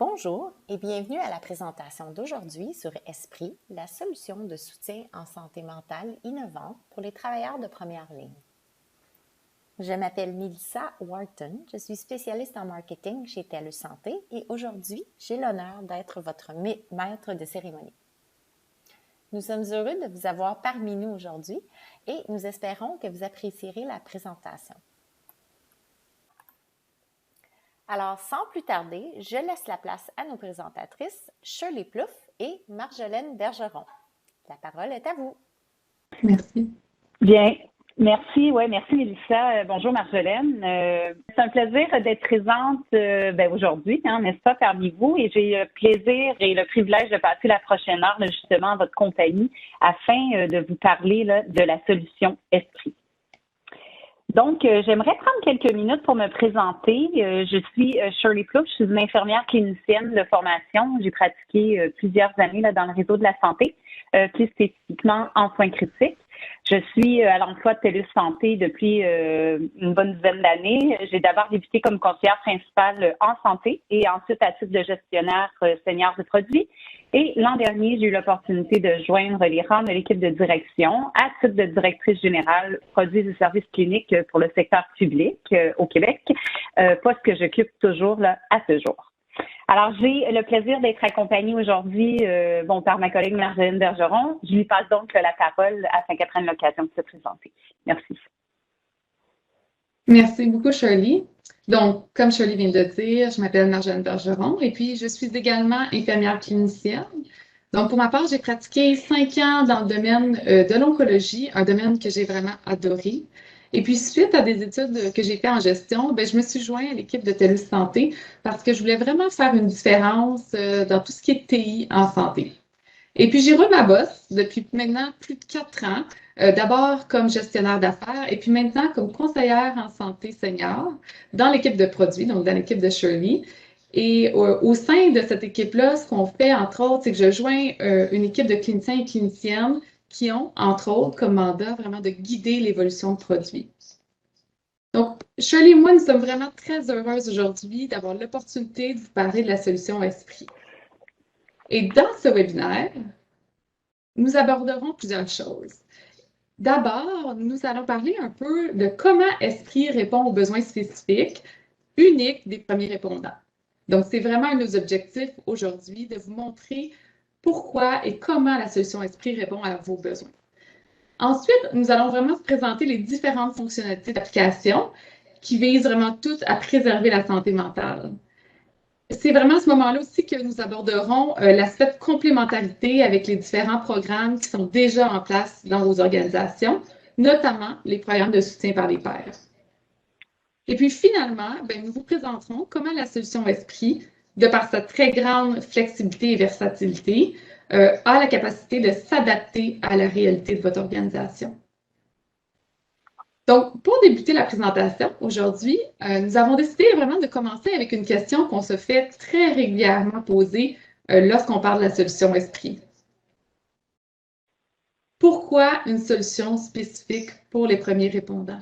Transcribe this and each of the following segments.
Bonjour et bienvenue à la présentation d'aujourd'hui sur Esprit, la solution de soutien en santé mentale innovante pour les travailleurs de première ligne. Je m'appelle Melissa Wharton, je suis spécialiste en marketing chez TELUS Santé et aujourd'hui, j'ai l'honneur d'être votre maître de cérémonie. Nous sommes heureux de vous avoir parmi nous aujourd'hui et nous espérons que vous apprécierez la présentation. Alors, sans plus tarder, je laisse la place à nos présentatrices, Shirley Plouffe et Marjolaine Bergeron. La parole est à vous. Merci. Bien. Merci. Oui, merci Mélissa. Bonjour Marjolaine. C'est un plaisir d'être présente aujourd'hui, n'est-ce pas, parmi vous. Et j'ai le plaisir et le privilège de passer la prochaine heure justement en votre compagnie afin de vous parler de la solution Esprit. Donc, j'aimerais prendre quelques minutes pour me présenter. Je suis Shirley Plouffe, je suis une infirmière clinicienne de formation. J'ai pratiqué plusieurs années dans le réseau de la santé, plus spécifiquement en soins critiques. Je suis à l'emploi de TELUS Santé depuis une bonne dizaine d'années. J'ai d'abord débuté comme conseillère principale en santé et ensuite à titre de gestionnaire senior de produits. Et l'an dernier, j'ai eu l'opportunité de joindre les rangs de l'équipe de direction à titre de directrice générale produits et services cliniques pour le secteur public au Québec, poste que j'occupe toujours à ce jour. Alors, j'ai le plaisir d'être accompagnée aujourd'hui par ma collègue Marjolaine Bergeron. Je lui passe donc la parole afin qu'elle prenne l'occasion de se présenter. Merci. Merci beaucoup, Shirley. Donc, comme Shirley vient de dire, je m'appelle Marjolaine Bergeron et puis je suis également infirmière clinicienne. Donc, pour ma part, j'ai pratiqué 5 ans dans le domaine de l'oncologie, un domaine que j'ai vraiment adoré. Et puis, suite à des études que j'ai fait en gestion, je me suis jointe à l'équipe de TELUS Santé parce que je voulais vraiment faire une différence dans tout ce qui est TI en santé. Et puis, j'ai roulé ma bosse depuis maintenant plus de 4 ans, d'abord comme gestionnaire d'affaires et puis maintenant comme conseillère en santé senior dans l'équipe de produits, donc dans l'équipe de Shirley. Et au sein de cette équipe-là, ce qu'on fait, entre autres, c'est que je joins une équipe de cliniciens et cliniciennes qui ont, entre autres, comme mandat vraiment de guider l'évolution de produits. Donc, Shirley et moi, nous sommes vraiment très heureuses aujourd'hui d'avoir l'opportunité de vous parler de la solution Esprit. Et dans ce webinaire, nous aborderons plusieurs choses. D'abord, nous allons parler un peu de comment Esprit répond aux besoins spécifiques uniques des premiers répondants. Donc, c'est vraiment un de nos objectifs aujourd'hui de vous montrer pourquoi et comment la solution Esprit répond à vos besoins. Ensuite, nous allons vraiment vous présenter les différentes fonctionnalités d'application qui visent vraiment toutes à préserver la santé mentale. C'est vraiment à ce moment-là aussi que nous aborderons l'aspect de complémentarité avec les différents programmes qui sont déjà en place dans vos organisations, notamment les programmes de soutien par les pairs. Et puis finalement, nous vous présenterons comment la solution Esprit, de par sa très grande flexibilité et versatilité, a la capacité de s'adapter à la réalité de votre organisation. Donc, pour débuter la présentation, aujourd'hui, nous avons décidé vraiment de commencer avec une question qu'on se fait très régulièrement poser lorsqu'on parle de la solution Esprit. Pourquoi une solution spécifique pour les premiers répondants?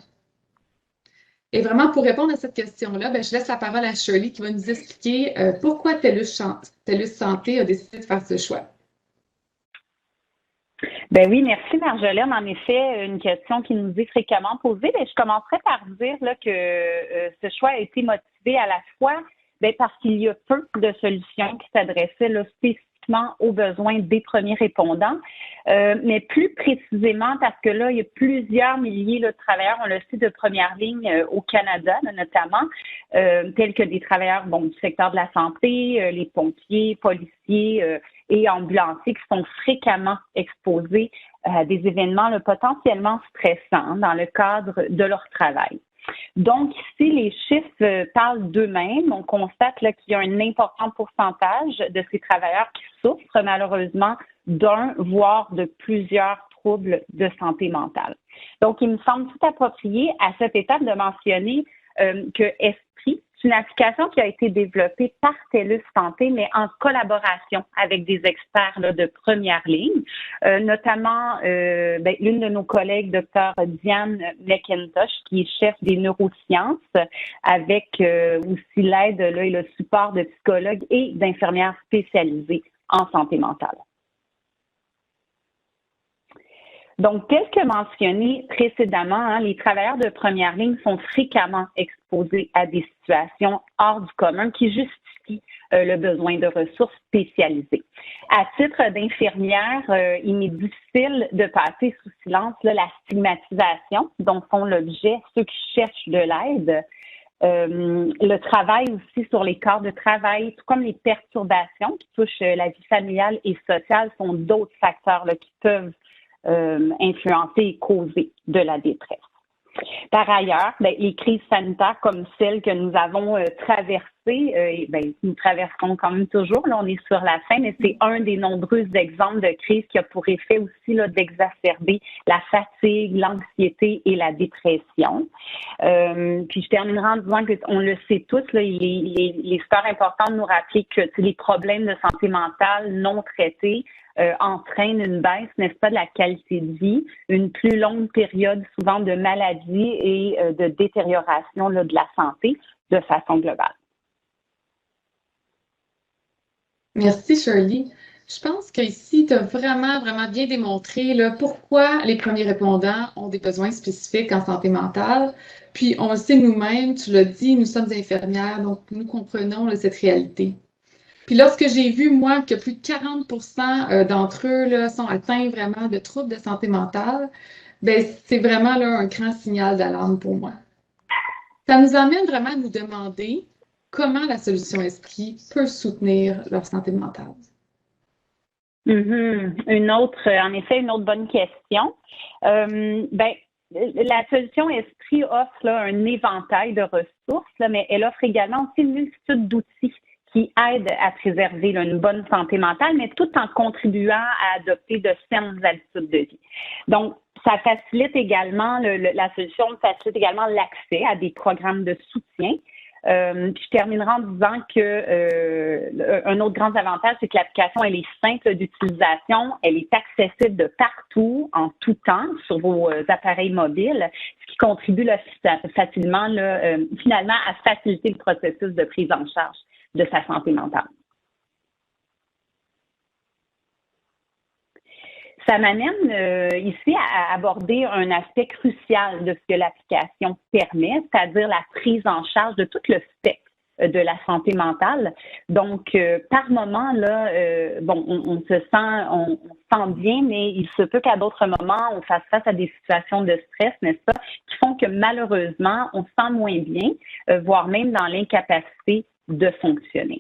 Et vraiment, pour répondre à cette question-là, je laisse la parole à Shirley qui va nous expliquer pourquoi TELUS Santé a décidé de faire ce choix. Ben oui, merci Marjolaine. En effet, une question qui nous est fréquemment posée. Je commencerai par dire que ce choix a été motivé à la fois parce qu'il y a peu de solutions qui s'adressaient spécifiquement aux besoins des premiers répondants, mais plus précisément parce que là, il y a plusieurs milliers de travailleurs, on le sait, de première ligne au Canada notamment, tels que des travailleurs du secteur de la santé, les pompiers, policiers et ambulanciers qui sont fréquemment exposés à des événements potentiellement stressants dans le cadre de leur travail. Donc, ici, les chiffres parlent d'eux-mêmes. On constate qu'il y a un important pourcentage de ces travailleurs qui souffrent malheureusement d'un, voire de plusieurs troubles de santé mentale. Donc, il me semble tout approprié à cette étape de mentionner que Esprit, C'est une application qui a été développée par TELUS Santé, mais en collaboration avec des experts là, de première ligne, notamment l'une de nos collègues, Dr. Diane McIntosh, qui est chef des neurosciences, avec aussi l'aide là, et le support de psychologues et d'infirmières spécialisées en santé mentale. Donc, tel que mentionné précédemment, hein, les travailleurs de première ligne sont fréquemment exposés à des situations hors du commun qui justifient le besoin de ressources spécialisées. À titre d'infirmière, il m'est difficile de passer sous silence là, la stigmatisation dont font l'objet ceux qui cherchent de l'aide. Le travail aussi sur les corps de travail, tout comme les perturbations qui touchent la vie familiale et sociale sont d'autres facteurs là, qui peuvent influencer et causer de la détresse. Par ailleurs, les crises sanitaires comme celle que nous avons traversée, nous traversons quand même toujours, là on est sur la fin, mais c'est un des nombreux exemples de crise qui a pour effet aussi là, d'exacerber la fatigue, l'anxiété et la dépression. Puis je terminerai en disant qu'on le sait tous, là, il est super important de nous rappeler que les problèmes de santé mentale non traités entraîne une baisse, n'est-ce pas, de la qualité de vie, une plus longue période souvent de maladie et de détérioration là, de la santé de façon globale. Merci, Shirley. Je pense qu'ici, tu as vraiment bien démontré là, pourquoi les premiers répondants ont des besoins spécifiques en santé mentale. Puis, on le sait nous-mêmes, tu l'as dit, nous sommes infirmières, donc nous comprenons là, cette réalité. Puis lorsque j'ai vu, moi, que plus de 40% d'entre eux là, sont atteints vraiment de troubles de santé mentale, ben c'est vraiment là, un grand signal d'alarme pour moi. Ça nous amène vraiment à nous demander comment la solution Esprit peut soutenir leur santé mentale. Une autre bonne question. La solution Esprit offre là, un éventail de ressources, là, mais elle offre également aussi une multitude d'outils qui aide à préserver là, une bonne santé mentale, mais tout en contribuant à adopter de saines habitudes de vie. Donc, ça facilite également, la solution facilite également l'accès à des programmes de soutien. Puis je terminerai en disant que un autre grand avantage, c'est que l'application, elle est simple d'utilisation, elle est accessible de partout, en tout temps, sur vos appareils mobiles, ce qui contribue là, facilement, là, finalement, à faciliter le processus de prise en charge de sa santé mentale. Ça m'amène ici à aborder un aspect crucial de ce que l'application permet, c'est-à-dire la prise en charge de tout le spectre de la santé mentale. Donc, par moment, là, on se sent bien, mais il se peut qu'à d'autres moments, on fasse face à des situations de stress, n'est-ce pas, qui font que malheureusement, on se sent moins bien, voire même dans l'incapacité de fonctionner.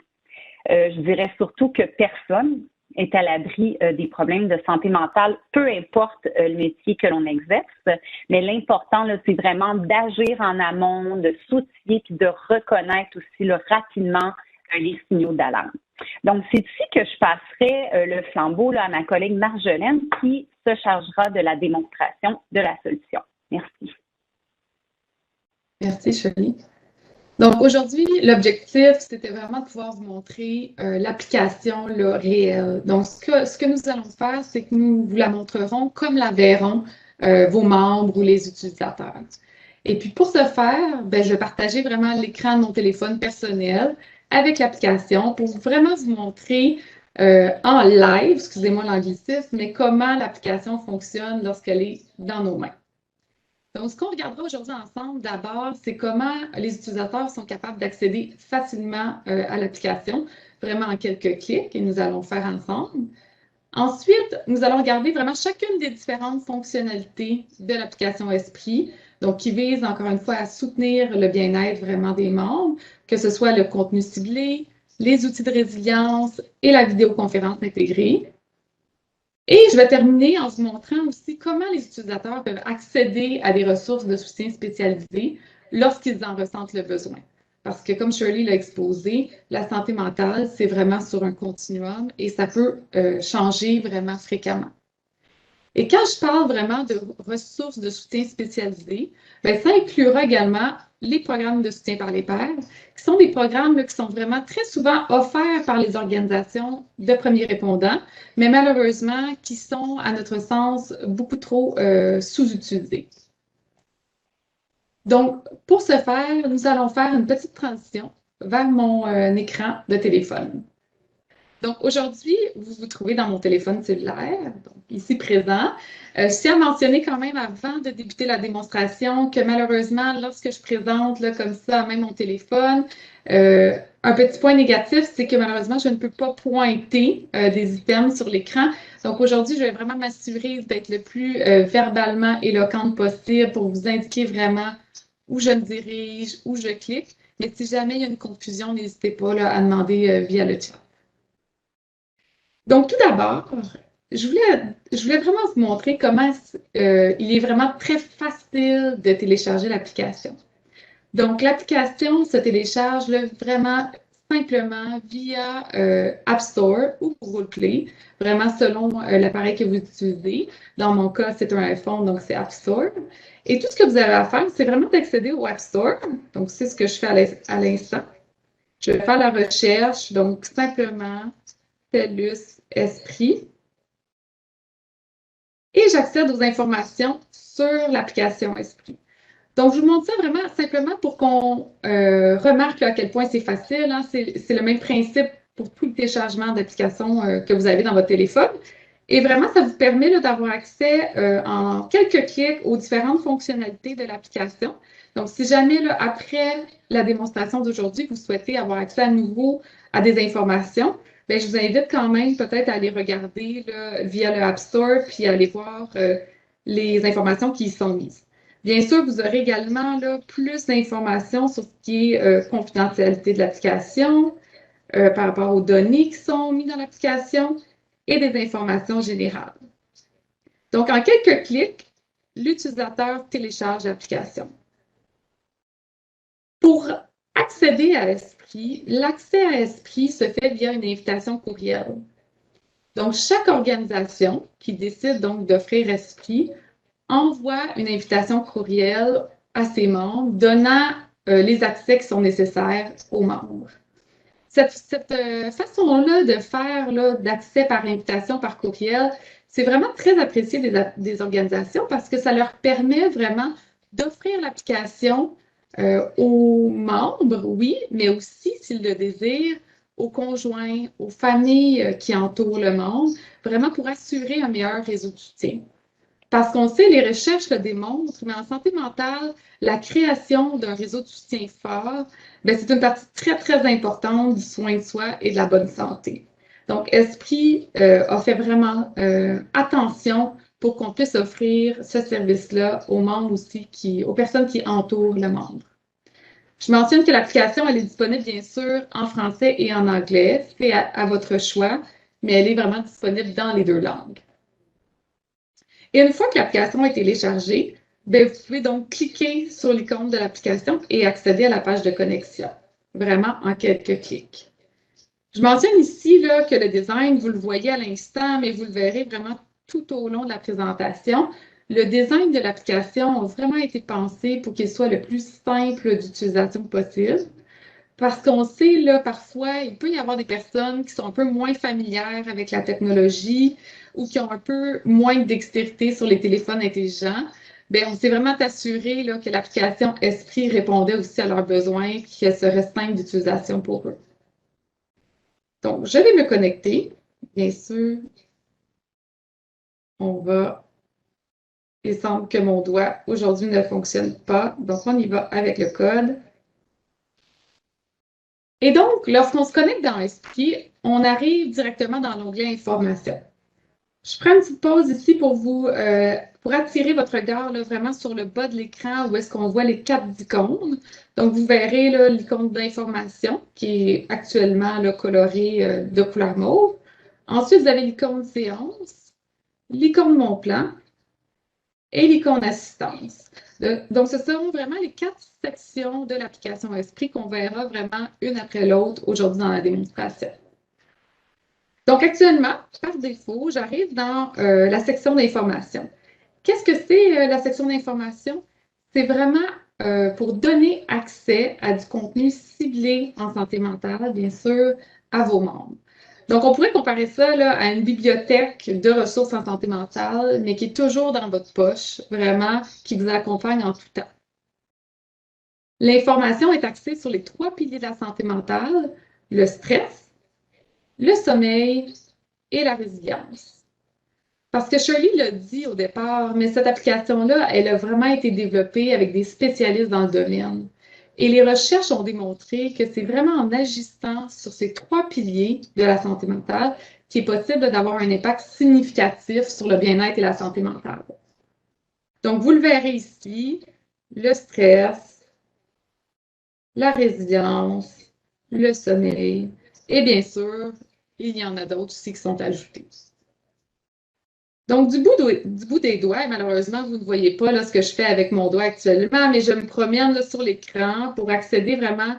Je dirais surtout que personne est à l'abri des problèmes de santé mentale, peu importe le métier que l'on exerce, mais l'important, là, c'est vraiment d'agir en amont, de s'outiller puis de reconnaître aussi là, rapidement les signaux d'alarme. Donc, c'est ici que je passerai le flambeau là, à ma collègue Marjolaine qui se chargera de la démonstration de la solution. Merci. Merci, Shirley. Donc, aujourd'hui, l'objectif, c'était vraiment de pouvoir vous montrer l'application réelle. Donc, ce que nous allons faire, c'est que nous vous la montrerons comme la verront vos membres ou les utilisateurs. Et puis, pour ce faire, je vais partager vraiment l'écran de mon téléphone personnel avec l'application pour vraiment vous montrer en live, excusez-moi l'anglicisme, mais comment l'application fonctionne lorsqu'elle est dans nos mains. Donc, ce qu'on regardera aujourd'hui ensemble, d'abord, c'est comment les utilisateurs sont capables d'accéder facilement à l'application, vraiment en quelques clics, et nous allons le faire ensemble. Ensuite, nous allons regarder vraiment chacune des différentes fonctionnalités de l'application Esprit, donc qui vise encore une fois à soutenir le bien-être vraiment des membres, que ce soit le contenu ciblé, les outils de résilience et la vidéoconférence intégrée. Et je vais terminer en vous montrant aussi comment les utilisateurs peuvent accéder à des ressources de soutien spécialisées lorsqu'ils en ressentent le besoin. Parce que, comme Shirley l'a exposé, la santé mentale, c'est vraiment sur un continuum et ça peut changer vraiment fréquemment. Et quand je parle vraiment de ressources de soutien spécialisées, ça inclura également les programmes de soutien par les pairs, qui sont des programmes là, qui sont vraiment très souvent offerts par les organisations de premiers répondants, mais malheureusement qui sont, à notre sens, beaucoup trop sous-utilisés. Donc, pour ce faire, nous allons faire une petite transition vers mon écran de téléphone. Donc, aujourd'hui, vous vous trouvez dans mon téléphone cellulaire, donc ici présent. Je tiens à mentionner quand même avant de débuter la démonstration que malheureusement, lorsque je présente là, comme ça, même mon téléphone, un petit point négatif, c'est que malheureusement, je ne peux pas pointer des items sur l'écran. Donc, aujourd'hui, je vais vraiment m'assurer d'être le plus verbalement éloquente possible pour vous indiquer vraiment où je me dirige, où je clique. Mais si jamais il y a une confusion, n'hésitez pas là, à demander via le chat. Donc, tout d'abord, je voulais vraiment vous montrer comment il est vraiment très facile de télécharger l'application. Donc, l'application se télécharge là, vraiment simplement via App Store ou Google Play, vraiment selon l'appareil que vous utilisez. Dans mon cas, c'est un iPhone, donc c'est App Store. Et tout ce que vous avez à faire, c'est vraiment d'accéder au App Store. Donc, c'est ce que je fais à l'instant. Je vais faire la recherche, donc simplement TELUS Esprit. Et j'accède aux informations sur l'application Esprit. Donc, je vous montre ça vraiment simplement pour qu'on remarque là, à quel point c'est facile. Hein. C'est le même principe pour tout le téléchargement d'applications que vous avez dans votre téléphone. Et vraiment, ça vous permet d'avoir accès en quelques clics aux différentes fonctionnalités de l'application. Donc, si jamais, là, après la démonstration d'aujourd'hui, vous souhaitez avoir accès à nouveau à des informations, bien, je vous invite quand même peut-être à aller regarder là, via le App Store puis à aller voir les informations qui y sont mises. Bien sûr, vous aurez également là, plus d'informations sur ce qui est confidentialité de l'application, par rapport aux données qui sont mises dans l'application et des informations générales. Donc, en quelques clics, l'utilisateur télécharge l'application. Pour accéder à Esprit, l'accès à Esprit se fait via une invitation courriel. Donc, chaque organisation qui décide donc d'offrir Esprit envoie une invitation courriel à ses membres, donnant les accès qui sont nécessaires aux membres. Cette façon-là de faire d'accès par invitation, par courriel, c'est vraiment très apprécié des organisations parce que ça leur permet vraiment d'offrir l'application aux membres, oui, mais aussi, s'ils le désirent, aux conjoints, aux familles qui entourent le membre, vraiment pour assurer un meilleur réseau de soutien. Parce qu'on sait, les recherches le démontrent, mais en santé mentale, la création d'un réseau de soutien fort, c'est une partie très, très importante du soin de soi et de la bonne santé. Donc, Esprit a fait vraiment attention pour qu'on puisse offrir ce service-là aux membres aussi, aux personnes qui entourent le membre. Je mentionne que l'application, elle est disponible bien sûr en français et en anglais. C'est à votre choix, mais elle est vraiment disponible dans les deux langues. Et une fois que l'application est téléchargée, vous pouvez donc cliquer sur l'icône de l'application et accéder à la page de connexion, vraiment en quelques clics. Je mentionne ici là, que le design, vous le voyez à l'instant, mais vous le verrez vraiment tout au long de la présentation. Le design de l'application a vraiment été pensé pour qu'il soit le plus simple d'utilisation possible. Parce qu'on sait, là, parfois, il peut y avoir des personnes qui sont un peu moins familières avec la technologie ou qui ont un peu moins de dextérité sur les téléphones intelligents. Bien, on s'est vraiment assuré là, que l'application Esprit répondait aussi à leurs besoins et qu'elle serait simple d'utilisation pour eux. Donc, je vais me connecter. Bien sûr, il semble que mon doigt aujourd'hui ne fonctionne pas. Donc, on y va avec le code. Et donc, lorsqu'on se connecte dans Esprit, on arrive directement dans l'onglet Informations. Je prends une petite pause ici pour attirer votre regard là, vraiment sur le bas de l'écran où est-ce qu'on voit les 4 icônes. Donc, vous verrez l'icône d'information qui est actuellement là, colorée de couleur mauve. Ensuite, vous avez l'icône Séance, l'icône Mon plan et l'icône Assistance. Donc, ce seront vraiment les 4 sections de l'application Esprit qu'on verra vraiment une après l'autre aujourd'hui dans la démonstration. Donc, actuellement, par défaut, j'arrive dans la section d'information. Qu'est-ce que c'est la section d'information? C'est vraiment pour donner accès à du contenu ciblé en santé mentale, bien sûr, à vos membres. Donc, on pourrait comparer ça là, à une bibliothèque de ressources en santé mentale, mais qui est toujours dans votre poche, vraiment, qui vous accompagne en tout temps. L'information est axée sur les 3 piliers de la santé mentale, le stress, le sommeil et la résilience. Parce que Shirley l'a dit au départ, mais cette application-là, elle a vraiment été développée avec des spécialistes dans le domaine. Et les recherches ont démontré que c'est vraiment en agissant sur ces 3 piliers de la santé mentale qu'il est possible d'avoir un impact significatif sur le bien-être et la santé mentale. Donc, vous le verrez ici, le stress, la résilience, le sommeil, et bien sûr, il y en a d'autres aussi qui sont ajoutés. Donc, du bout des doigts, malheureusement, vous ne voyez pas là, ce que je fais avec mon doigt actuellement, mais je me promène là, sur l'écran pour accéder vraiment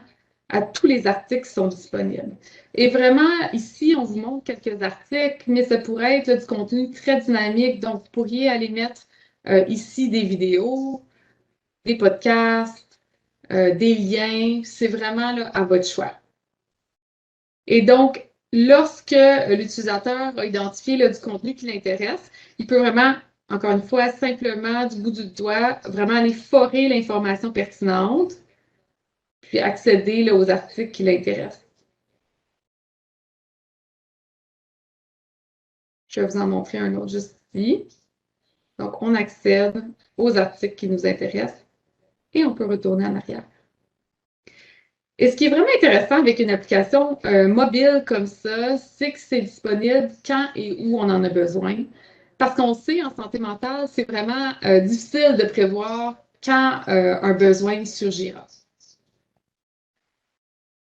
à tous les articles qui sont disponibles. Et vraiment, ici, on vous montre quelques articles, mais ça pourrait être là, du contenu très dynamique. Donc, vous pourriez aller mettre ici des vidéos, des podcasts, des liens. C'est vraiment là, à votre choix. Et donc, lorsque l'utilisateur a identifié là, du contenu qui l'intéresse, il peut vraiment, encore une fois, simplement du bout du doigt, vraiment aller forer l'information pertinente, puis accéder là, aux articles qui l'intéressent. Je vais vous en montrer un autre juste ici. Donc, on accède aux articles qui nous intéressent et on peut retourner en arrière. Et ce qui est vraiment intéressant avec une application mobile comme ça, c'est que c'est disponible quand et où on en a besoin. Parce qu'on sait, en santé mentale, c'est vraiment difficile de prévoir quand un besoin surgira.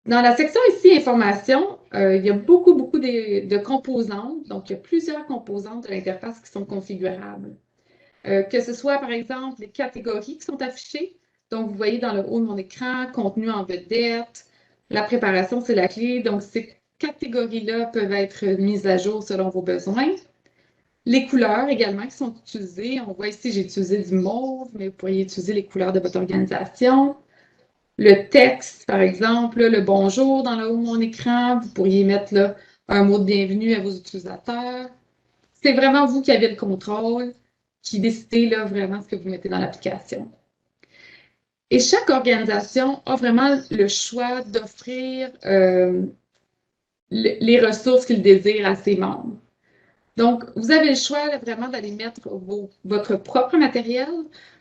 Dans la section ici, information, il y a beaucoup de composantes. Donc, il y a plusieurs composantes de l'interface qui sont configurables. Que ce soit, par exemple, les catégories qui sont affichées. Donc, vous voyez dans le haut de mon écran, contenu en vedette, la préparation, c'est la clé. Donc, ces catégories-là peuvent être mises à jour selon vos besoins. Les couleurs également qui sont utilisées. On voit ici, j'ai utilisé du mauve, mais vous pourriez utiliser les couleurs de votre organisation. Le texte, par exemple, là, le bonjour dans le haut de mon écran. Vous pourriez mettre là, un mot de bienvenue à vos utilisateurs. C'est vraiment vous qui avez le contrôle, qui décidez là, vraiment ce que vous mettez dans l'application. Et chaque organisation a vraiment le choix d'offrir les ressources qu'il désire à ses membres. Donc, vous avez le choix là, vraiment d'aller mettre votre propre matériel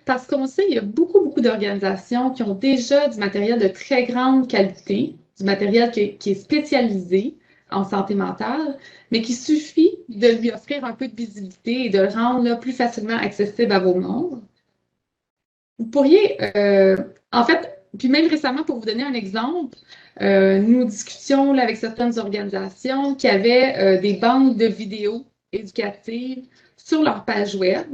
parce qu'on sait qu'il y a beaucoup d'organisations qui ont déjà du matériel de très grande qualité, du matériel qui est spécialisé en santé mentale, mais qu'il suffit de lui offrir un peu de visibilité et de le rendre là, plus facilement accessible à vos membres. Vous pourriez, en fait, puis même récemment, pour vous donner un exemple, nous discutions là, avec certaines organisations qui avaient des banques de vidéos éducatives sur leur page web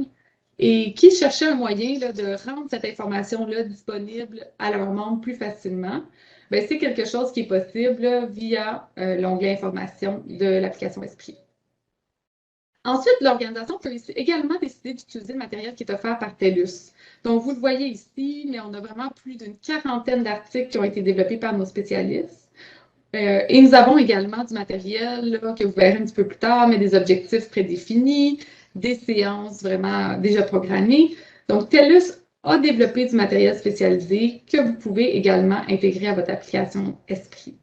et qui cherchaient un moyen là, de rendre cette information-là disponible à leurs membres plus facilement. Bien, c'est quelque chose qui est possible là, via l'onglet Information de l'application Esprit. Ensuite, l'organisation peut également décider d'utiliser le matériel qui est offert par TELUS. Donc, vous le voyez ici, mais on a vraiment plus d'une 40aine d'articles qui ont été développés par nos spécialistes. Et nous avons également du matériel là, que vous verrez un petit peu plus tard, mais des objectifs prédéfinis, des séances vraiment déjà programmées. Donc, TELUS a développé du matériel spécialisé que vous pouvez également intégrer à votre application Esprit.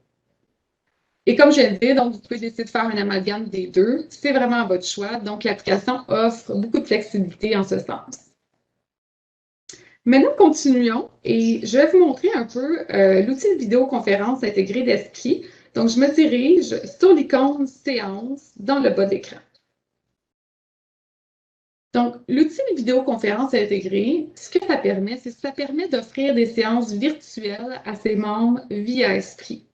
Et comme je le disais, donc vous pouvez décider de faire un amalgame des deux. C'est vraiment à votre choix. Donc, l'application offre beaucoup de flexibilité en ce sens. Maintenant, continuons et je vais vous montrer un peu l'outil de vidéoconférence intégré d'Esprit. Donc, je me dirige sur l'icône Séance dans le bas de l'écran. Donc, l'outil de vidéoconférence intégré, ce que ça permet, c'est que ça permet d'offrir des séances virtuelles à ses membres via Esprit.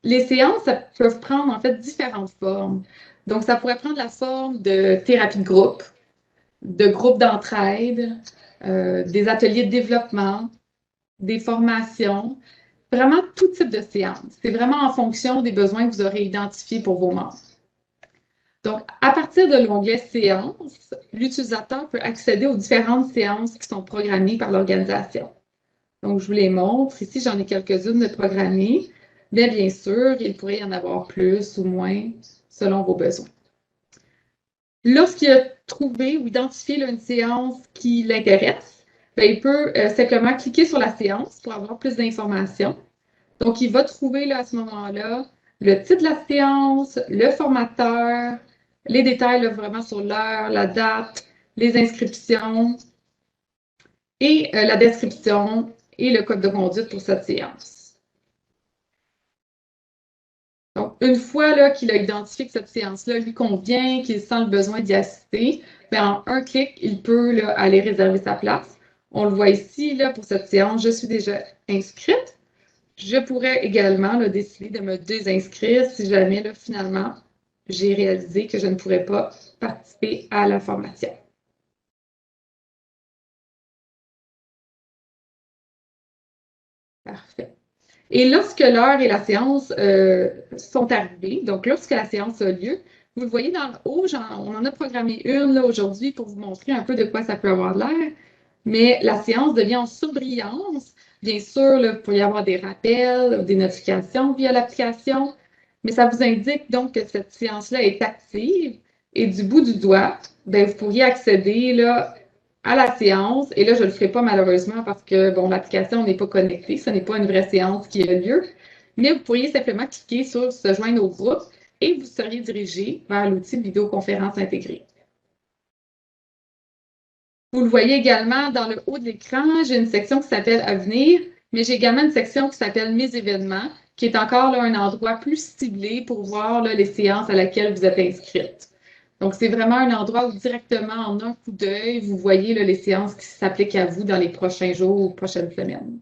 Les séances, ça peuvent prendre en fait différentes formes. Donc, ça pourrait prendre la forme de thérapie de groupe d'entraide, des ateliers de développement, des formations, vraiment tout type de séances. C'est vraiment en fonction des besoins que vous aurez identifiés pour vos membres. Donc, à partir de l'onglet Séances, l'utilisateur peut accéder aux différentes séances qui sont programmées par l'organisation. Donc, je vous les montre. Ici, j'en ai quelques-unes de programmées. Mais bien sûr, il pourrait y en avoir plus ou moins selon vos besoins. Lorsqu'il a trouvé ou identifié une séance qui l'intéresse, il peut simplement cliquer sur la séance pour avoir plus d'informations. Donc, il va trouver là, à ce moment-là le titre de la séance, le formateur, les détails là, vraiment sur l'heure, la date, les inscriptions et la description et le code de conduite pour cette séance. Donc, une fois qu'il a identifié que cette séance-là lui convient, qu'il sent le besoin d'y assister, bien, en un clic, il peut là, aller réserver sa place. On le voit ici, là, pour cette séance, je suis déjà inscrite. Je pourrais également là, décider de me désinscrire si jamais, là, finalement, j'ai réalisé que je ne pourrais pas participer à la formation. Parfait. Et lorsque l'heure et la séance sont arrivées, donc lorsque la séance a lieu, vous le voyez dans le haut, on en a programmé une là aujourd'hui pour vous montrer un peu de quoi ça peut avoir l'air, mais la séance devient en surbrillance. Bien sûr, là, il peut y avoir des rappels, des notifications via l'application, mais ça vous indique donc que cette séance-là est active et du bout du doigt, bien, vous pourriez accéder là, à la séance. Et là, je ne le ferai pas malheureusement parce que, bon, l'application n'est pas connectée. Ce n'est pas une vraie séance qui a lieu. Mais vous pourriez simplement cliquer sur « Se joindre au groupe » et vous seriez dirigé vers l'outil de vidéoconférence intégrée. Vous le voyez également dans le haut de l'écran, j'ai une section qui s'appelle « Avenir », mais j'ai également une section qui s'appelle « Mes événements », qui est encore là, un endroit plus ciblé pour voir là, les séances à laquelle vous êtes inscrite. Donc, c'est vraiment un endroit où directement, en un coup d'œil, vous voyez là, les séances qui s'appliquent à vous dans les prochains jours ou prochaines semaines.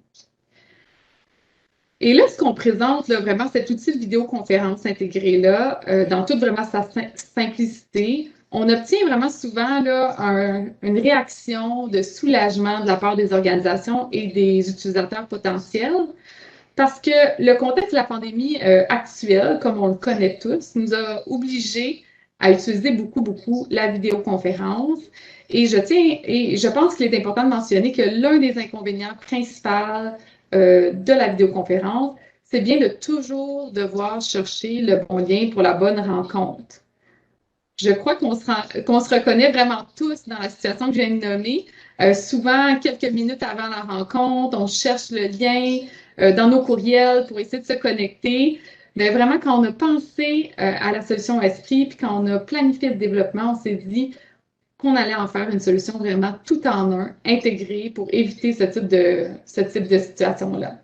Et là, ce qu'on présente, là, vraiment, cet outil de vidéoconférence intégré-là, dans toute vraiment sa simplicité, on obtient vraiment souvent là, une réaction de soulagement de la part des organisations et des utilisateurs potentiels, parce que le contexte de la pandémie actuelle, comme on le connaît tous, nous a obligés à utiliser beaucoup la vidéoconférence. Et je pense qu'il est important de mentionner que l'un des inconvénients principaux de la vidéoconférence, c'est bien de toujours devoir chercher le bon lien pour la bonne rencontre. Je crois qu'on se reconnaît vraiment tous dans la situation que je viens de nommer. Souvent, quelques minutes avant la rencontre, on cherche le lien dans nos courriels pour essayer de se connecter. Mais vraiment, quand on a pensé à la solution Esprit, puis quand on a planifié le développement, on s'est dit qu'on allait en faire une solution vraiment tout en un, intégrée pour éviter ce type de situation-là.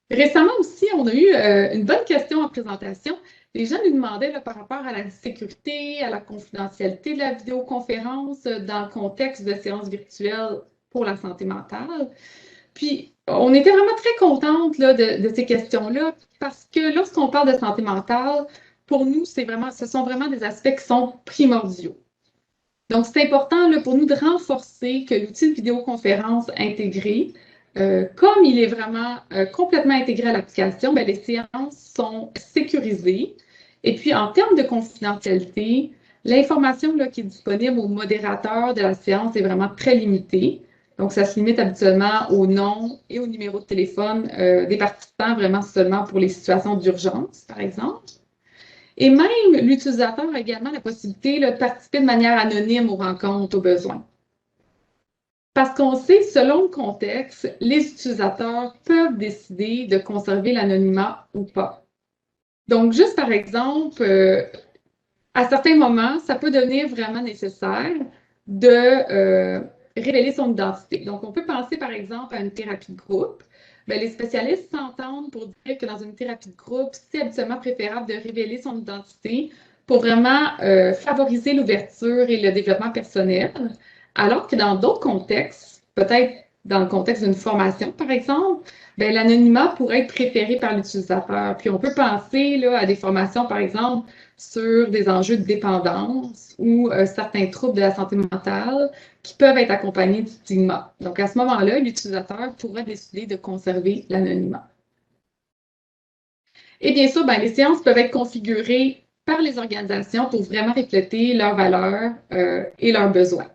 Récemment aussi, on a eu une bonne question en présentation. Les gens nous demandaient là, par rapport à la sécurité, à la confidentialité de la vidéoconférence dans le contexte de séances virtuelles pour la santé mentale. Puis, on était vraiment très contente là, de ces questions-là parce que lorsqu'on parle de santé mentale, pour nous, ce sont vraiment des aspects qui sont primordiaux. Donc, c'est important là, pour nous de renforcer que l'outil de vidéoconférence intégré, comme il est vraiment complètement intégré à l'application, les séances sont sécurisées. Et puis, en termes de confidentialité, l'information qui est disponible au modérateur de la séance est vraiment très limitée. Donc, ça se limite habituellement au nom et au numéro de téléphone des participants, vraiment seulement pour les situations d'urgence, par exemple. Et même, l'utilisateur a également la possibilité de participer de manière anonyme aux rencontres au besoin. Parce qu'on sait, selon le contexte, les utilisateurs peuvent décider de conserver l'anonymat ou pas. Donc, juste par exemple, à certains moments, ça peut devenir vraiment nécessaire de révéler son identité. Donc, on peut penser par exemple à une thérapie de groupe. Bien, les spécialistes s'entendent pour dire que dans une thérapie de groupe, c'est habituellement préférable de révéler son identité pour vraiment favoriser l'ouverture et le développement personnel, alors que dans d'autres contextes, peut-être dans le contexte d'une formation, par exemple, bien, l'anonymat pourrait être préféré par l'utilisateur. Puis on peut penser là, à des formations, par exemple, sur des enjeux de dépendance ou certains troubles de la santé mentale qui peuvent être accompagnés du stigma. Donc, à ce moment-là, l'utilisateur pourra décider de conserver l'anonymat. Et bien sûr, bien, les séances peuvent être configurées par les organisations pour vraiment refléter leurs valeurs et leurs besoins.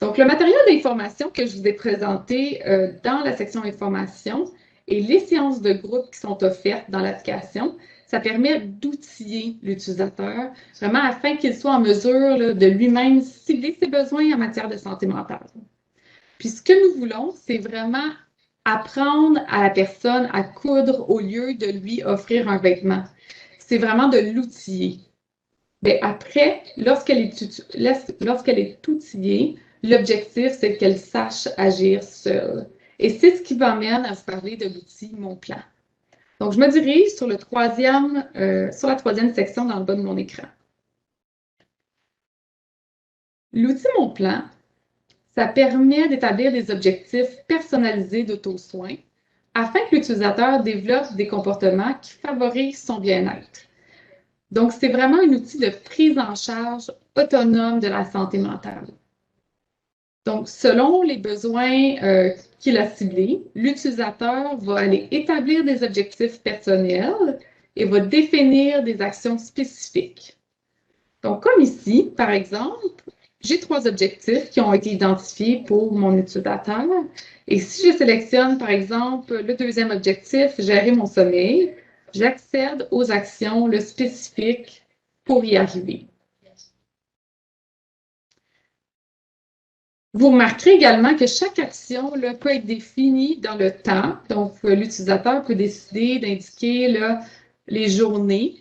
Donc, le matériel d'information que je vous ai présenté dans la section information et les séances de groupe qui sont offertes dans l'application, ça permet d'outiller l'utilisateur vraiment afin qu'il soit en mesure là, de lui-même cibler ses besoins en matière de santé mentale. Puis ce que nous voulons, c'est vraiment apprendre à la personne à coudre au lieu de lui offrir un vêtement. C'est vraiment de l'outiller. Bien, après, lorsqu'elle est outillée, l'objectif, c'est qu'elle sache agir seule. Et c'est ce qui m'amène à vous parler de l'outil Mon Plan. Donc, je me dirige sur la troisième section dans le bas de mon écran. L'outil Mon Plan, ça permet d'établir des objectifs personnalisés d'auto-soin afin que l'utilisateur développe des comportements qui favorisent son bien-être. Donc, c'est vraiment un outil de prise en charge autonome de la santé mentale. Donc, selon les besoins qu'il a ciblés, l'utilisateur va aller établir des objectifs personnels et va définir des actions spécifiques. Donc, comme ici, par exemple, j'ai 3 objectifs qui ont été identifiés pour mon utilisateur. Et si je sélectionne, par exemple, le deuxième objectif, gérer mon sommeil, j'accède aux actions spécifiques pour y arriver. Vous remarquerez également que chaque action peut être définie dans le temps. Donc, l'utilisateur peut décider d'indiquer les journées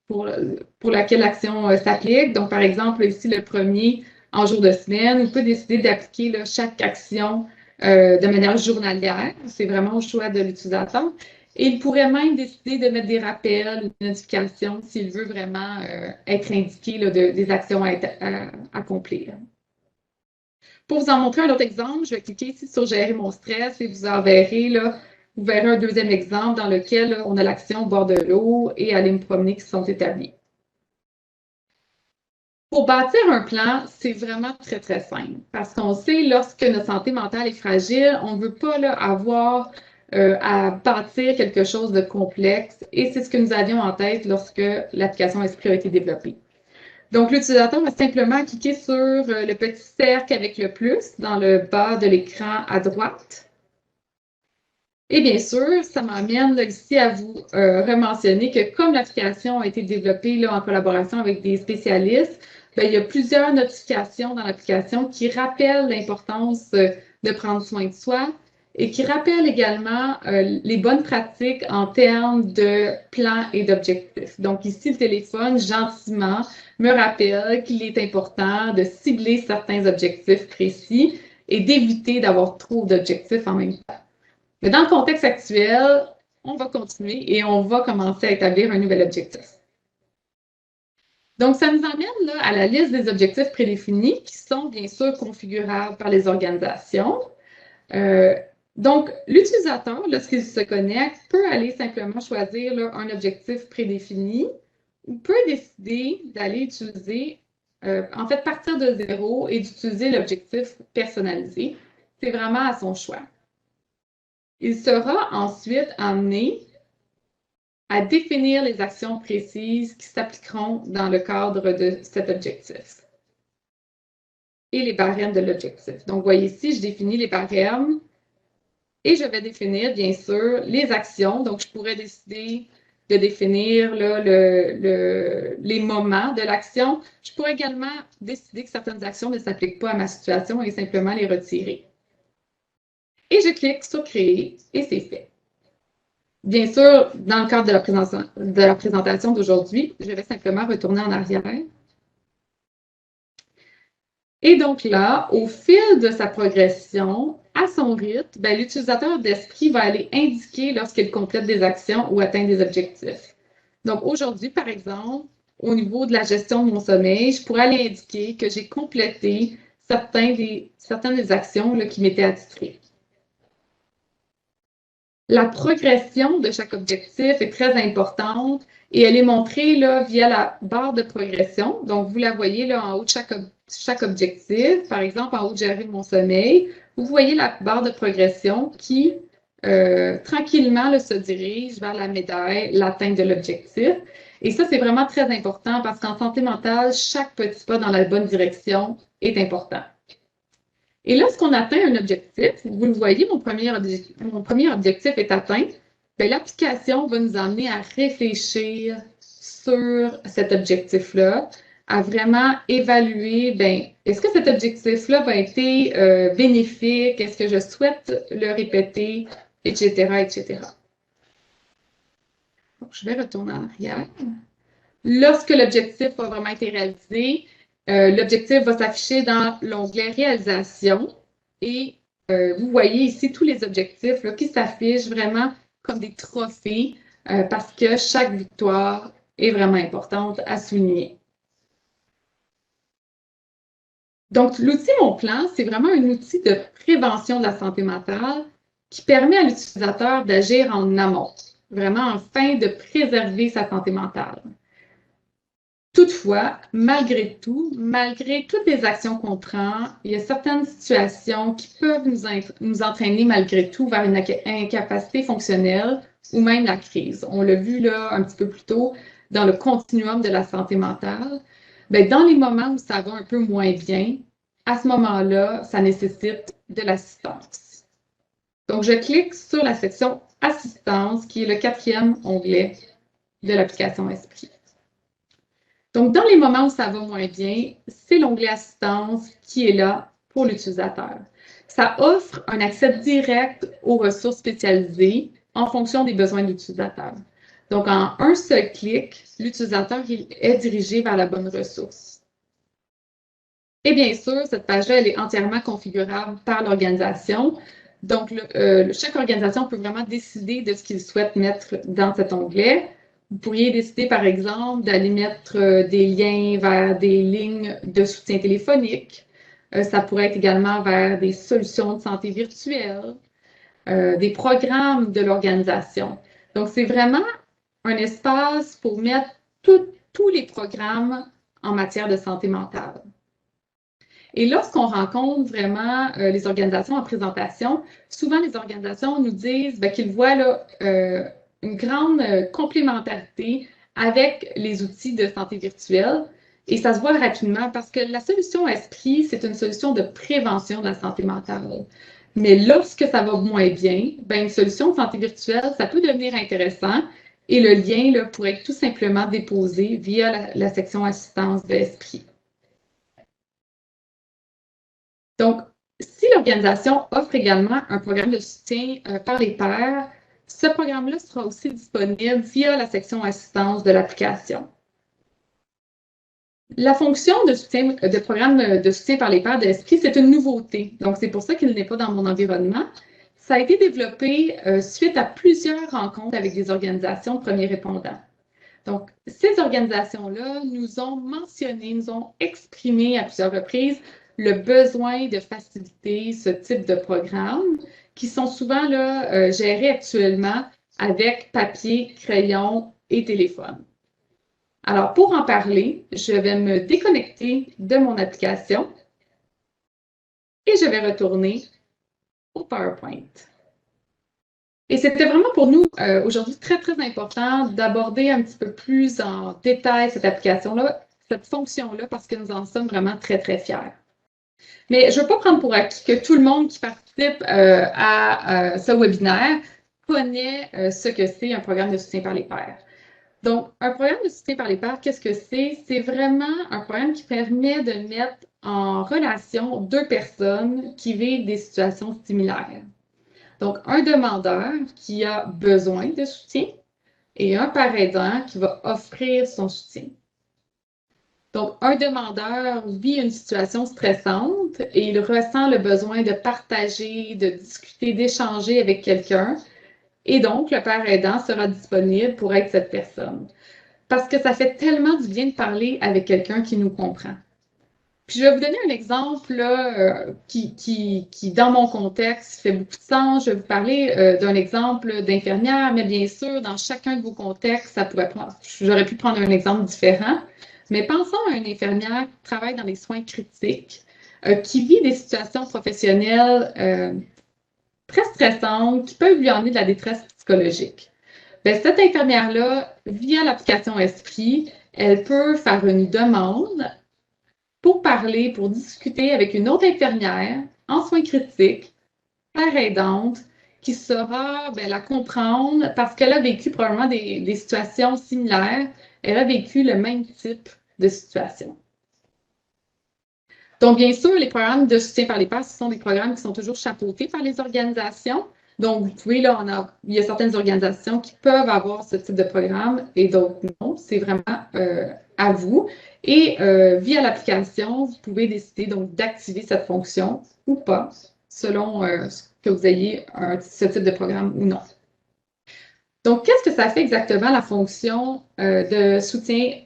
pour laquelle l'action s'applique. Donc, par exemple, ici, le premier en jour de semaine, il peut décider d'appliquer chaque action de manière journalière. C'est vraiment au choix de l'utilisateur. Et il pourrait même décider de mettre des rappels ou des notifications s'il veut vraiment être indiqué des actions à accomplir. Pour vous en montrer un autre exemple, je vais cliquer ici sur « Gérer mon stress » et vous verrez un deuxième exemple dans lequel on a l'action au bord de l'eau et aller me promener qui sont établis. Pour bâtir un plan, c'est vraiment très, très simple parce qu'on sait lorsque notre santé mentale est fragile, on ne veut pas avoir à bâtir quelque chose de complexe et c'est ce que nous avions en tête lorsque l'application Esprit a été développée. Donc, l'utilisateur va simplement cliquer sur le petit cercle avec le plus dans le bas de l'écran à droite. Et bien sûr, ça m'amène ici à vous rementionner que comme l'application a été développée en collaboration avec des spécialistes, il y a plusieurs notifications dans l'application qui rappellent l'importance de prendre soin de soi et qui rappellent également les bonnes pratiques en termes de plans et d'objectifs. Donc ici, le téléphone, gentiment, me rappelle qu'il est important de cibler certains objectifs précis et d'éviter d'avoir trop d'objectifs en même temps. Mais dans le contexte actuel, on va continuer et on va commencer à établir un nouvel objectif. Donc, ça nous amène à la liste des objectifs prédéfinis qui sont bien sûr configurables par les organisations. Donc, l'utilisateur, lorsqu'il se connecte, peut aller simplement choisir un objectif prédéfini ou peut décider d'aller utiliser, partir de zéro et d'utiliser l'objectif personnalisé. C'est vraiment à son choix. Il sera ensuite amené à définir les actions précises qui s'appliqueront dans le cadre de cet objectif et les barèmes de l'objectif. Donc, vous voyez ici, je définis les barèmes et je vais définir, bien sûr, les actions. Donc, je pourrais décider de définir les moments de l'action. Je pourrais également décider que certaines actions ne s'appliquent pas à ma situation et simplement les retirer. Et je clique sur « Créer » et c'est fait. Bien sûr, dans le cadre de la présentation d'aujourd'hui, je vais simplement retourner en arrière. Et donc là, au fil de sa progression, à son rythme, l'utilisateur d'Esprit va aller indiquer lorsqu'il complète des actions ou atteint des objectifs. Donc aujourd'hui, par exemple, au niveau de la gestion de mon sommeil, je pourrais aller indiquer que j'ai complété certaines des actions qui m'étaient attitrées. La progression de chaque objectif est très importante et elle est montrée via la barre de progression. Donc, vous la voyez en haut de chaque objectif. Par exemple, en haut de gérer mon sommeil, vous voyez la barre de progression qui tranquillement là, se dirige vers la médaille, l'atteinte de l'objectif. Et ça, c'est vraiment très important parce qu'en santé mentale, chaque petit pas dans la bonne direction est important. Et lorsqu'on atteint un objectif, vous le voyez, mon premier objectif est atteint, bien, l'application va nous amener à réfléchir sur cet objectif-là, à vraiment évaluer, bien, est-ce que cet objectif-là va être bénéfique, est-ce que je souhaite le répéter, etc., etc. Donc, je vais retourner en arrière. Lorsque l'objectif a vraiment été réalisé, l'objectif va s'afficher dans l'onglet Réalisation et vous voyez ici tous les objectifs là, qui s'affichent vraiment comme des trophées parce que chaque victoire est vraiment importante à souligner. Donc, l'outil Mon Plan, c'est vraiment un outil de prévention de la santé mentale qui permet à l'utilisateur d'agir en amont, vraiment afin de préserver sa santé mentale. Toutefois, malgré tout, malgré toutes les actions qu'on prend, il y a certaines situations qui peuvent nous entraîner malgré tout vers une incapacité fonctionnelle ou même la crise. On l'a vu là un petit peu plus tôt dans le continuum de la santé mentale. Bien, dans les moments où ça va un peu moins bien, à ce moment-là, ça nécessite de l'assistance. Donc, je clique sur la section Assistance, qui est le 4e onglet de l'application Esprit. Donc, dans les moments où ça va moins bien, c'est l'onglet Assistance qui est là pour l'utilisateur. Ça offre un accès direct aux ressources spécialisées en fonction des besoins de l'utilisateur. Donc, en un seul clic, l'utilisateur est dirigé vers la bonne ressource. Et bien sûr, cette page-là, elle est entièrement configurable par l'organisation. Donc, chaque organisation peut vraiment décider de ce qu'il souhaite mettre dans cet onglet. Vous pourriez décider, par exemple, d'aller mettre des liens vers des lignes de soutien téléphonique. Ça pourrait être également vers des solutions de santé virtuelle, des programmes de l'organisation. Donc, c'est vraiment un espace pour mettre tous les programmes en matière de santé mentale. Et lorsqu'on rencontre vraiment les organisations en présentation, souvent les organisations nous disent qu'ils voient là, une grande complémentarité avec les outils de santé virtuelle. Et ça se voit rapidement parce que la solution Esprit, c'est une solution de prévention de la santé mentale. Mais lorsque ça va moins bien, une solution de santé virtuelle, ça peut devenir intéressant et le lien là, pourrait être tout simplement déposé via la section assistance de Esprit. Donc, si l'organisation offre également un programme de soutien par les pairs, ce programme-là sera aussi disponible via la section assistance de l'application. La fonction de programme de soutien par les pairs de Esprit, c'est une nouveauté. Donc, c'est pour ça qu'il n'est pas dans mon environnement. Ça a été développé suite à plusieurs rencontres avec des organisations de premiers répondants. Donc, ces organisations-là nous ont mentionné, nous ont exprimé à plusieurs reprises le besoin de faciliter ce type de programme qui sont souvent là, gérés actuellement avec papier, crayon et téléphone. Alors, pour en parler, je vais me déconnecter de mon application et je vais retourner au PowerPoint. Et c'était vraiment pour nous aujourd'hui très, très important d'aborder un petit peu plus en détail cette application-là, cette fonction-là, parce que nous en sommes vraiment très, très fiers. Mais je ne veux pas prendre pour acquis que tout le monde qui participe à ce webinaire connaît ce que c'est un programme de soutien par les pairs. Donc, un programme de soutien par les pairs, qu'est-ce que c'est? C'est vraiment un programme qui permet de mettre en relation deux personnes qui vivent des situations similaires. Donc, un demandeur qui a besoin de soutien et un parent aidant qui va offrir son soutien. Donc, un demandeur vit une situation stressante et il ressent le besoin de partager, de discuter, d'échanger avec quelqu'un. Et donc, le père aidant sera disponible pour être cette personne. Parce que ça fait tellement du bien de parler avec quelqu'un qui nous comprend. Puis, je vais vous donner un exemple là, qui, dans mon contexte, fait beaucoup de sens. Je vais vous parler d'un exemple d'infirmière, mais bien sûr, dans chacun de vos contextes, ça pourrait prendre. J'aurais pu prendre un exemple différent. Mais pensons à une infirmière qui travaille dans les soins critiques, qui vit des situations professionnelles très stressantes qui peuvent lui emmener de la détresse psychologique. Bien, cette infirmière-là, via l'application Esprit, elle peut faire une demande pour parler, pour discuter avec une autre infirmière en soins critiques, par aidante, qui saura la comprendre parce qu'elle a vécu probablement des situations similaires. Elle a vécu le même type de situation. Donc, bien sûr, les programmes de soutien par les pairs, ce sont des programmes qui sont toujours chapeautés par les organisations. Donc, vous pouvez, il y a certaines organisations qui peuvent avoir ce type de programme et d'autres non. C'est vraiment à vous. Et via l'application, vous pouvez décider donc d'activer cette fonction ou pas, selon que vous ayez ce type de programme ou non. Donc, qu'est-ce que ça fait exactement la fonction de soutien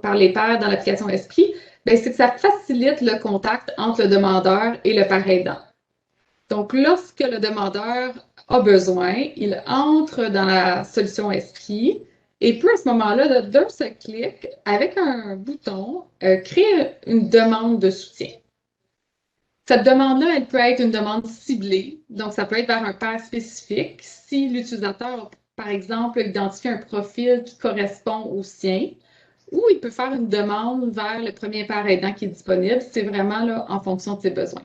par les pairs dans l'application Esprit? C'est que ça facilite le contact entre le demandeur et le parent aidant. Donc, lorsque le demandeur a besoin, il entre dans la solution Esprit et peut à ce moment-là, d'un seul clic, avec un bouton, créer une demande de soutien. Cette demande-là, elle peut être une demande ciblée, donc ça peut être vers un pair spécifique. Si l'utilisateur, par exemple, identifie un profil qui correspond au sien, ou il peut faire une demande vers le premier pair aidant qui est disponible. C'est vraiment là en fonction de ses besoins.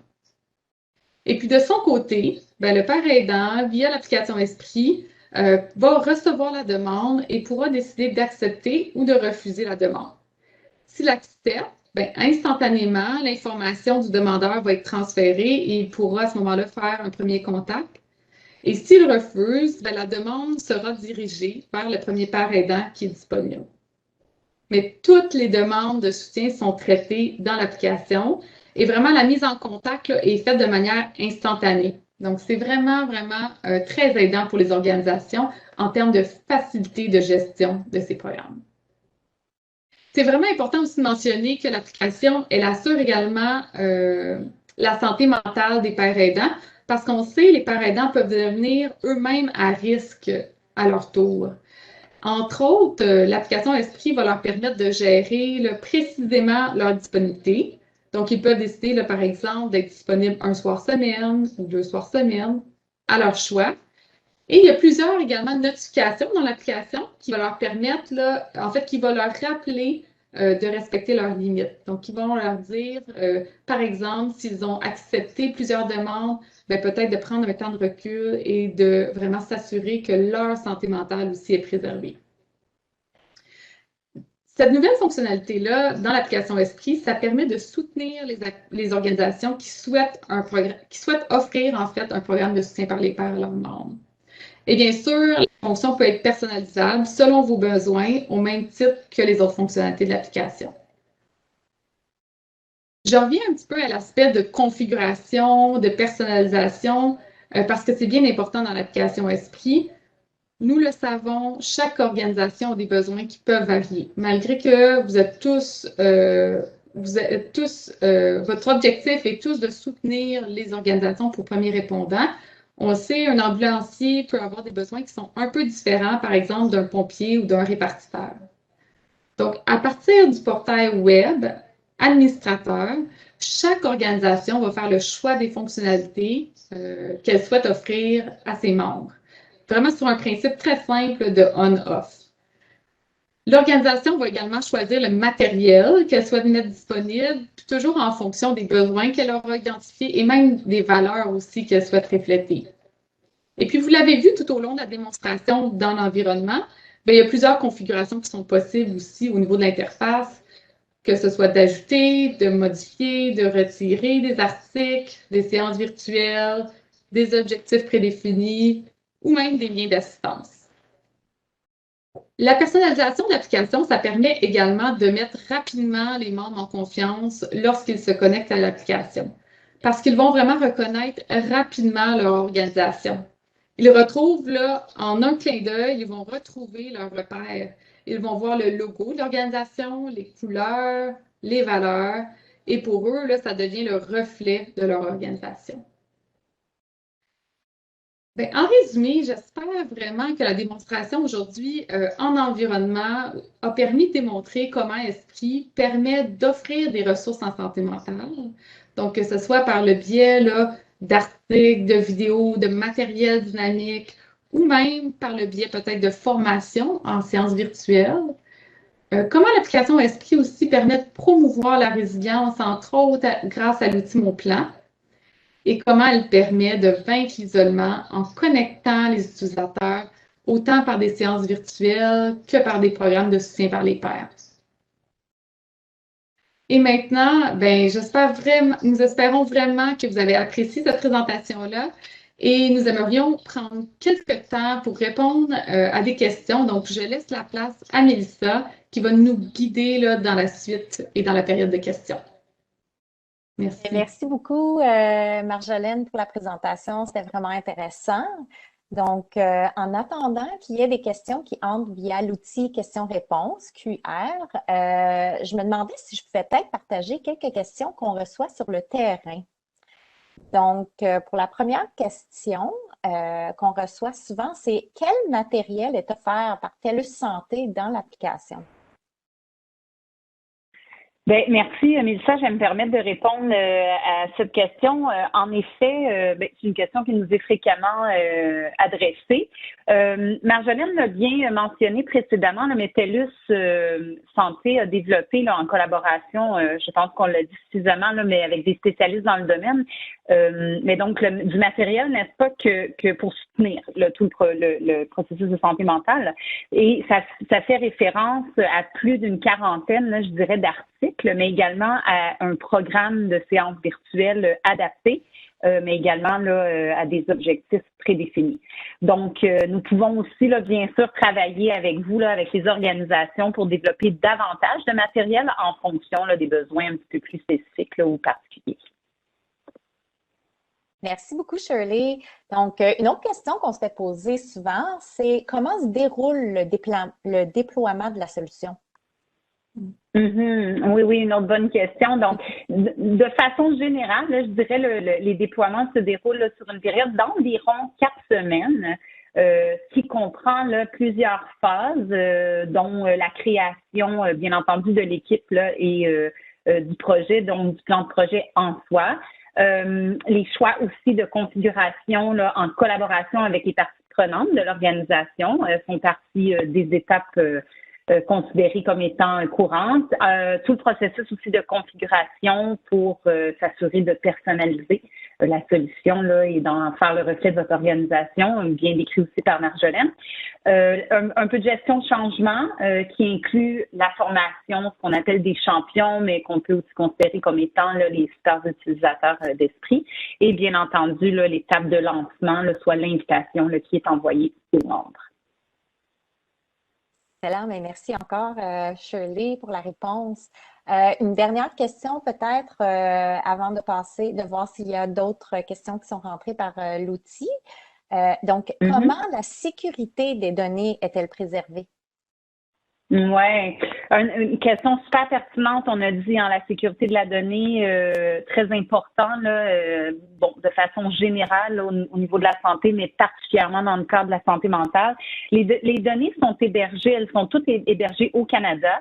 Et puis de son côté, le pair aidant, via l'application Esprit, va recevoir la demande et pourra décider d'accepter ou de refuser la demande. S'il accepte, instantanément, l'information du demandeur va être transférée et il pourra à ce moment-là faire un premier contact. Et s'il refuse, la demande sera dirigée vers le premier pair aidant qui est disponible. Mais toutes les demandes de soutien sont traitées dans l'application et vraiment la mise en contact est faite de manière instantanée. Donc, c'est vraiment, vraiment très aidant pour les organisations en termes de facilité de gestion de ces programmes. C'est vraiment important aussi de mentionner que l'application, elle assure également la santé mentale des pairs aidants parce qu'on sait que les pairs aidants peuvent devenir eux-mêmes à risque à leur tour. Entre autres, l'application Esprit va leur permettre de gérer précisément leur disponibilité. Donc, ils peuvent décider, par exemple, d'être disponibles un soir semaine ou 2 soirs semaine, à leur choix. Et il y a plusieurs également notifications dans l'application qui va leur permettre, qui va leur rappeler de respecter leurs limites. Donc, ils vont leur dire, par exemple, s'ils ont accepté plusieurs demandes, peut-être de prendre un temps de recul et de vraiment s'assurer que leur santé mentale aussi est préservée. Cette nouvelle fonctionnalité-là, dans l'application Esprit, ça permet de soutenir les organisations qui souhaitent offrir en fait un programme de soutien par les pairs à leurs membres. Et bien sûr, la fonction peut être personnalisable selon vos besoins, au même titre que les autres fonctionnalités de l'application. Je reviens un petit peu à l'aspect de configuration, de personnalisation, parce que c'est bien important dans l'application Esprit. Nous le savons, chaque organisation a des besoins qui peuvent varier. Malgré que vous êtes tous, votre objectif est tous de soutenir les organisations pour premiers répondants. On sait, un ambulancier peut avoir des besoins qui sont un peu différents, par exemple, d'un pompier ou d'un répartiteur. Donc, à partir du portail web, administrateur, chaque organisation va faire le choix des fonctionnalités qu'elle souhaite offrir à ses membres. Vraiment sur un principe très simple de on-off. L'organisation va également choisir le matériel qu'elle souhaite mettre disponible, toujours en fonction des besoins qu'elle aura identifiés et même des valeurs aussi qu'elle souhaite refléter. Et puis, vous l'avez vu tout au long de la démonstration dans l'environnement, il y a plusieurs configurations qui sont possibles aussi au niveau de l'interface, que ce soit d'ajouter, de modifier, de retirer des articles, des séances virtuelles, des objectifs prédéfinis ou même des liens d'assistance. La personnalisation de l'application, ça permet également de mettre rapidement les membres en confiance lorsqu'ils se connectent à l'application, parce qu'ils vont vraiment reconnaître rapidement leur organisation. Ils retrouvent là, en un clin d'œil, ils vont retrouver leur repère. Ils vont voir le logo de l'organisation, les couleurs, les valeurs, et pour eux, là, ça devient le reflet de leur organisation. En résumé, j'espère vraiment que la démonstration aujourd'hui en environnement a permis de démontrer comment Esprit permet d'offrir des ressources en santé mentale. Donc, que ce soit par le biais d'articles, de vidéos, de matériel dynamique ou même par le biais peut-être de formations en sciences virtuelles. Comment l'application Esprit aussi permet de promouvoir la résilience, entre autres grâce à l'outil Mon Plan, et comment elle permet de vaincre l'isolement en connectant les utilisateurs autant par des séances virtuelles que par des programmes de soutien par les pairs. Et maintenant, nous espérons vraiment que vous avez apprécié cette présentation-là et nous aimerions prendre quelques temps pour répondre à des questions. Donc, je laisse la place à Mélissa qui va nous guider là, dans la suite et dans la période de questions. Merci. Merci beaucoup, Marjolaine, pour la présentation. C'était vraiment intéressant. Donc, en attendant qu'il y ait des questions qui entrent via l'outil questions-réponses QR, je me demandais si je pouvais peut-être partager quelques questions qu'on reçoit sur le terrain. Donc, pour la première question qu'on reçoit souvent, c'est quel matériel est offert par TELUS Santé dans l'application? Bien, merci, Mélissa. Je vais me permettre de répondre à cette question. En effet, c'est une question qui nous est fréquemment adressée. Marjolaine l'a bien mentionné précédemment, mais TELUS Santé a développé là, en collaboration, je pense qu'on l'a dit suffisamment, là, mais avec des spécialistes dans le domaine, mais donc du matériel, n'est-ce pas, que pour soutenir tout le processus de santé mentale. Et ça fait référence à plus d'une quarantaine, là, je dirais, d'articles, mais également à un programme de séances virtuelles adapté, mais également là, à des objectifs prédéfinis. Donc, nous pouvons aussi, là, bien sûr, travailler avec vous, là, avec les organisations pour développer davantage de matériel en fonction là, des besoins un petit peu plus spécifiques là, ou particuliers. Merci beaucoup, Shirley. Donc, une autre question qu'on se fait poser souvent, c'est comment se déroule le déploiement de la solution? Oui, une autre bonne question. Donc, de façon générale, là, je dirais les déploiements se déroulent là, sur une période d'environ 4 semaines, qui comprend là, plusieurs phases, dont la création, bien entendu, de l'équipe là, et du projet, donc du plan de projet en soi. Les choix aussi de configuration là, en collaboration avec les parties prenantes de l'organisation font partie des étapes considérées comme étant courantes. Tout le processus aussi de configuration pour s'assurer de personnaliser la solution là, et d'en faire le reflet de votre organisation, bien décrit aussi par Marjolaine. Un peu de gestion de changement qui inclut la formation, ce qu'on appelle des champions, mais qu'on peut aussi considérer comme étant là, les super utilisateurs d'esprit. Et bien entendu, là, l'étape de lancement, là, soit l'invitation là, qui est envoyée aux membres. Excellent, mais merci encore, Shirley, pour la réponse. Une dernière question peut-être avant de passer, de voir s'il y a d'autres questions qui sont rentrées par l'outil. Donc, comment la sécurité des données est-elle préservée? Oui, une question super pertinente. On a dit la sécurité de la donnée, très important, là, de façon générale là, au niveau de la santé, mais particulièrement dans le cadre de la santé mentale. Les données sont hébergées, elles sont toutes hébergées au Canada.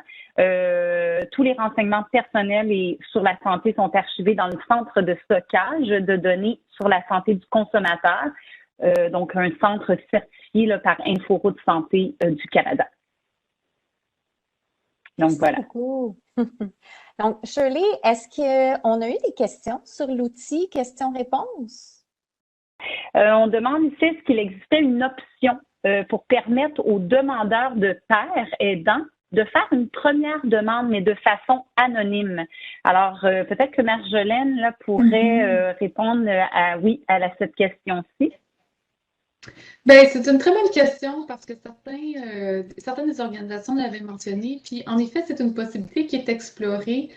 Tous les renseignements personnels et sur la santé sont archivés dans le centre de stockage de données sur la santé du consommateur, donc un centre certifié là, par Inforoute Santé du Canada. Donc, merci voilà. Beaucoup. Donc, Shirley, est-ce qu'on a eu des questions sur l'outil questions-réponses? On demande ici est-ce qu'il existait une option pour permettre aux demandeurs de pairs aidants de faire une première demande, mais de façon anonyme. Alors, peut-être que Marjolaine là, pourrait répondre à cette question-ci. Bien, c'est une très bonne question parce que certaines des organisations l'avaient mentionné. Puis, en effet, c'est une possibilité qui est explorée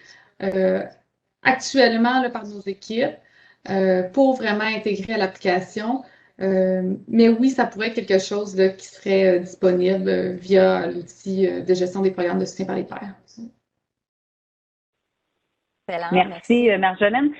actuellement là, par nos équipes pour vraiment intégrer à l'application. Mais oui, ça pourrait être quelque chose là, qui serait disponible via l'outil de gestion des programmes de soutien par les pairs. Merci, Marjolaine.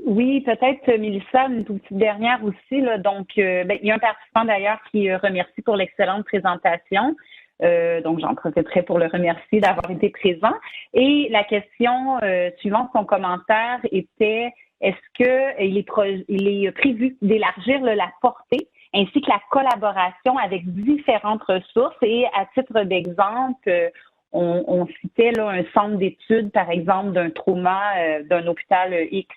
Oui, peut-être, Mélissa, une toute petite dernière aussi. Là, donc, il y a un participant d'ailleurs qui remercie pour l'excellente présentation. Donc, j'en profiterai pour le remercier d'avoir été présent. Et la question suivante, son commentaire était est-ce qu'il est prévu d'élargir la portée ainsi que la collaboration avec différentes ressources? Et à titre d'exemple, on citait là, un centre d'études, par exemple, d'un trauma d'un hôpital X.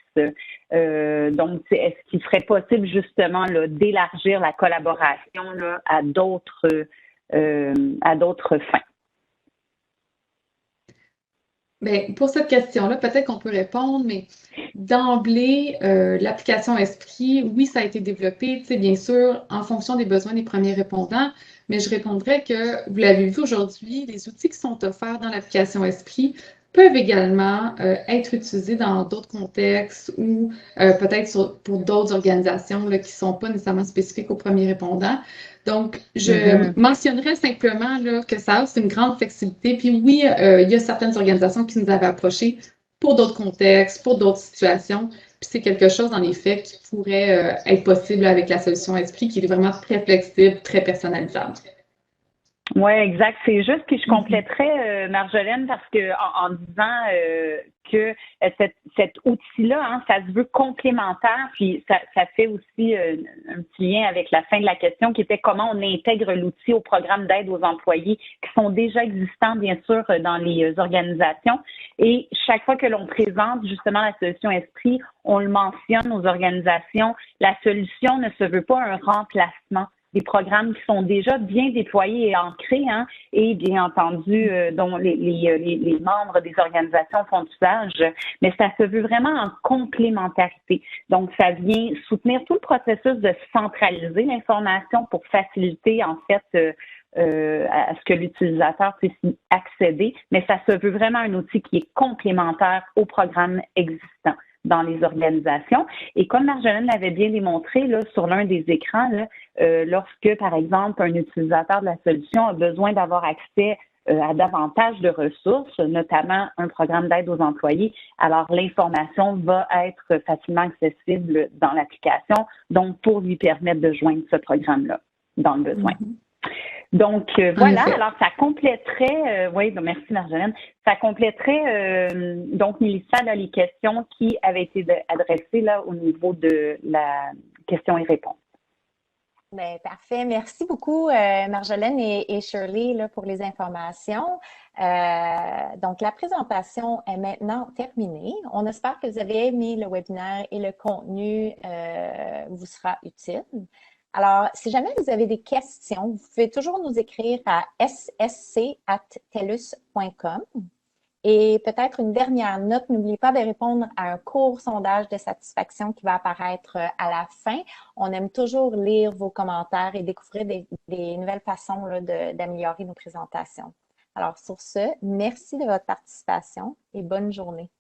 Donc, est-ce qu'il serait possible justement là, d'élargir la collaboration là, à d'autres fins? Bien, pour cette question-là, peut-être qu'on peut répondre, mais d'emblée, l'application Esprit, oui, ça a été développé, tu sais, bien sûr, en fonction des besoins des premiers répondants, mais je répondrais que, vous l'avez vu aujourd'hui, les outils qui sont offerts dans l'application Esprit peuvent également être utilisés dans d'autres contextes ou peut-être pour d'autres organisations là, qui ne sont pas nécessairement spécifiques aux premiers répondants. Donc, je mentionnerais simplement là, que ça offre une grande flexibilité. Puis oui, il y a certaines organisations qui nous avaient approchés pour d'autres contextes, pour d'autres situations. Puis c'est quelque chose, en effet, qui pourrait être possible avec la solution Esprit, qui est vraiment très flexible, très personnalisable. Oui, exact. C'est juste, puis je compléterais, Marjolaine, parce que en disant que cet outil-là, hein, ça se veut complémentaire, puis ça fait aussi un petit lien avec la fin de la question qui était comment on intègre l'outil au programme d'aide aux employés qui sont déjà existants, bien sûr, dans les organisations. Et chaque fois que l'on présente justement la solution Esprit, on le mentionne aux organisations. La solution ne se veut pas un remplacement des programmes qui sont déjà bien déployés et ancrés, hein, et bien entendu, dont les membres des organisations font usage, mais ça se veut vraiment en complémentarité. Donc, ça vient soutenir tout le processus de centraliser l'information pour faciliter, en fait, à ce que l'utilisateur puisse y accéder, mais ça se veut vraiment un outil qui est complémentaire aux programmes existants dans les organisations. Et comme Marjolaine l'avait bien démontré là, sur l'un des écrans, là, lorsque, par exemple, un utilisateur de la solution a besoin d'avoir accès à davantage de ressources, notamment un programme d'aide aux employés, alors l'information va être facilement accessible dans l'application, donc pour lui permettre de joindre ce programme-là dans le besoin. Donc, voilà, alors ça compléterait, oui, donc merci Marjolaine, ça compléterait, donc Mélissa, là, les questions qui avaient été adressées là au niveau de la question et réponse. Bien, parfait. Merci beaucoup, Marjolaine et Shirley, là, pour les informations. Donc, la présentation est maintenant terminée. On espère que vous avez aimé le webinaire et le contenu vous sera utile. Alors, si jamais vous avez des questions, vous pouvez toujours nous écrire à ssc@telus.com. Et peut-être une dernière note, n'oubliez pas de répondre à un court sondage de satisfaction qui va apparaître à la fin. On aime toujours lire vos commentaires et découvrir des nouvelles façons là, d'améliorer nos présentations. Alors, sur ce, merci de votre participation et bonne journée.